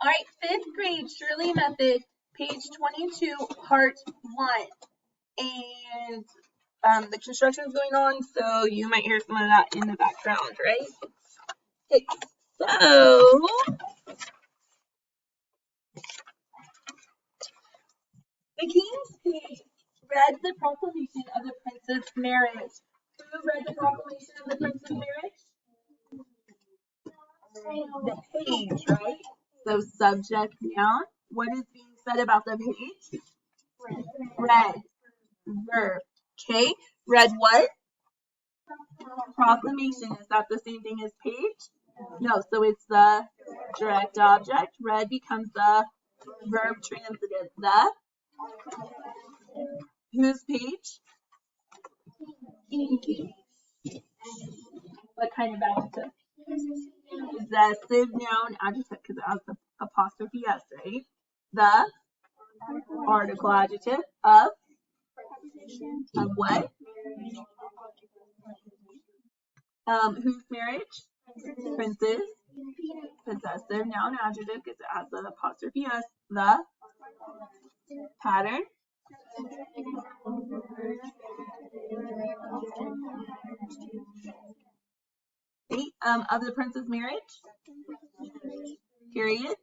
All right, 5th grade Shurley method, page 22, part 1. And the construction is going on, so you might hear some of that in the background, right? Okay, so the king's page read the proclamation of the prince's marriage. Who read the proclamation of the prince's marriage? The page, right? So subject, noun. What is being said about the page? Read. Verb. Okay. Read what? Proclamation. Is that the same thing as page? No. So it's the direct object. Read becomes the verb transitive. The. Whose page? What kind of adjective? Possessive noun adjective because it has the apostrophe s, right? The article adjective of what? Whose marriage? Prince's. Possessive noun adjective because it has the apostrophe s. The pattern. Of the prince's marriage. Period.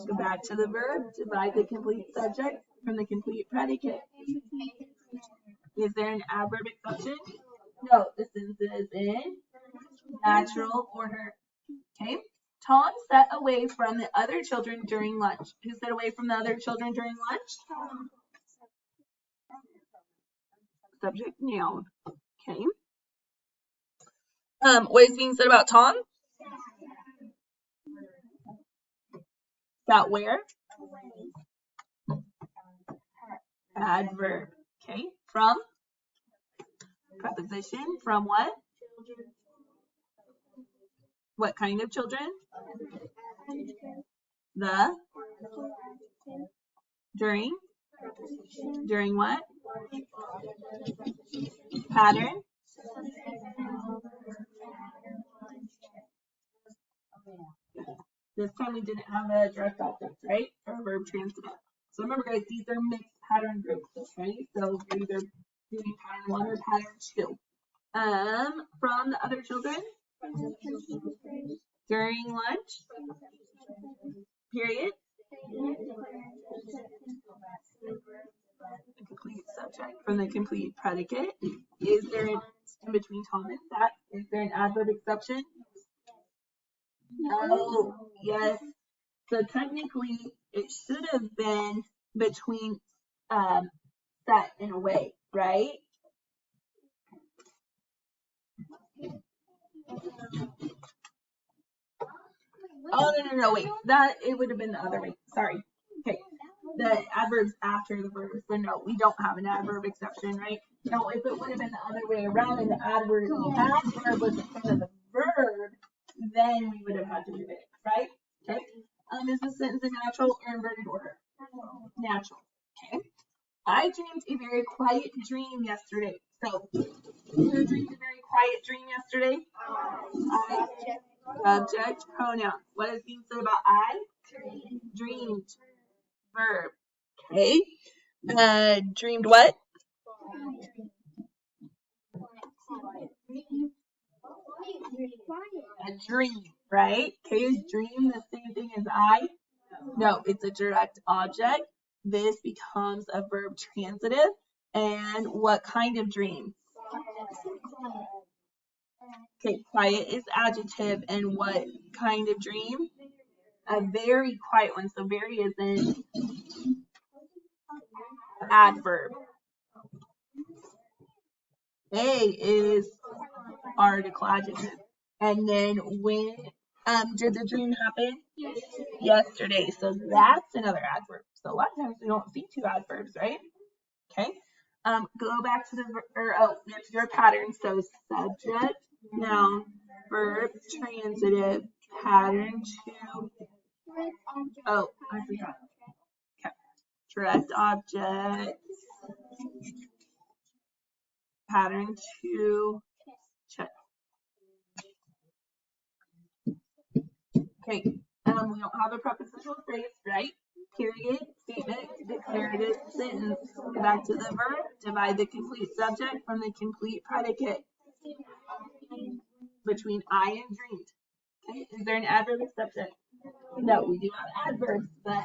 Go back to the verb. Divide the complete subject from the complete predicate. Is there an adverb exception? No, the sentence is in natural order. Okay. Tom sat away from the other children during lunch. Who sat away from the other children during lunch? Subject noun. Okay. What is being said about Tom? Sat where? Adverb. Okay. From? Preposition. From what? What kind of children? The? During? During what? Pattern? This time we didn't have a direct object, right? Or verb transitive. So remember, guys, these are mixed pattern groups, okay? So you're either doing pattern 1 or pattern 2. From the other children? During lunch? Period? The complete subject from the complete predicate. Is there an in between Tom and that? Is there an adverb exception? No. Yes. So technically, it should have been between set and away, right? Oh, no, wait. That, it would have been the other way. Sorry. Okay. The adverb's after the verb. So no, we don't have an adverb exception, right? No, if it would have been the other way around and the adverb was in front of the verb, then we would have had to do it, right? Okay. Is the sentence in natural or inverted order? Natural. Okay. I dreamed a very quiet dream yesterday. So, who dreamed a very quiet dream yesterday? Subject, pronoun. What is being said about I? Dreamed. Verb. Okay. Dreamed what? A dream, right? Okay, is dream the same thing as I? No, it's a direct object. This becomes a verb transitive. And what kind of dream? Okay, quiet is adjective. And what kind of dream? A very quiet one. So very is in adverb. A is article adjective. And then when did the dream happen? Yesterday. So that's another adverb. So a lot of times we don't see two adverbs, right? Okay. Go back to there's your pattern. So subject, noun, verb, transitive, pattern 2. Oh, I forgot. Okay. Direct object, pattern 2. Check. Okay, Okay, we don't have a prepositional phrase, right? Period, statement, declarative sentence. Go back to the verb, divide the complete subject from the complete predicate between I and dreamed. Okay, is there an adverb exception? No, we do have adverbs, but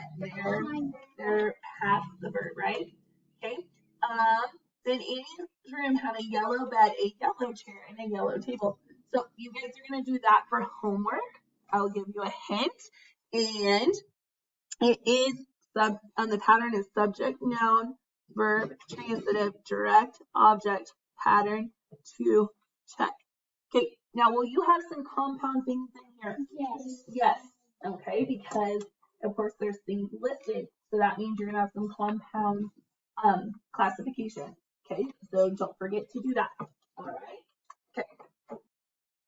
they're half the verb, right? Okay. Then Annie's room had a yellow bed, a yellow chair, and a yellow table. So you guys are gonna do that for homework. I'll give you a hint, and it is the pattern is subject, noun, verb, transitive, direct, object, pattern, to, check. Okay, now will you have some compound things in here? Yes. Yes. Okay, because of course there's things listed, so that means you're gonna have some compound classification. Okay, so don't forget to do that. All right.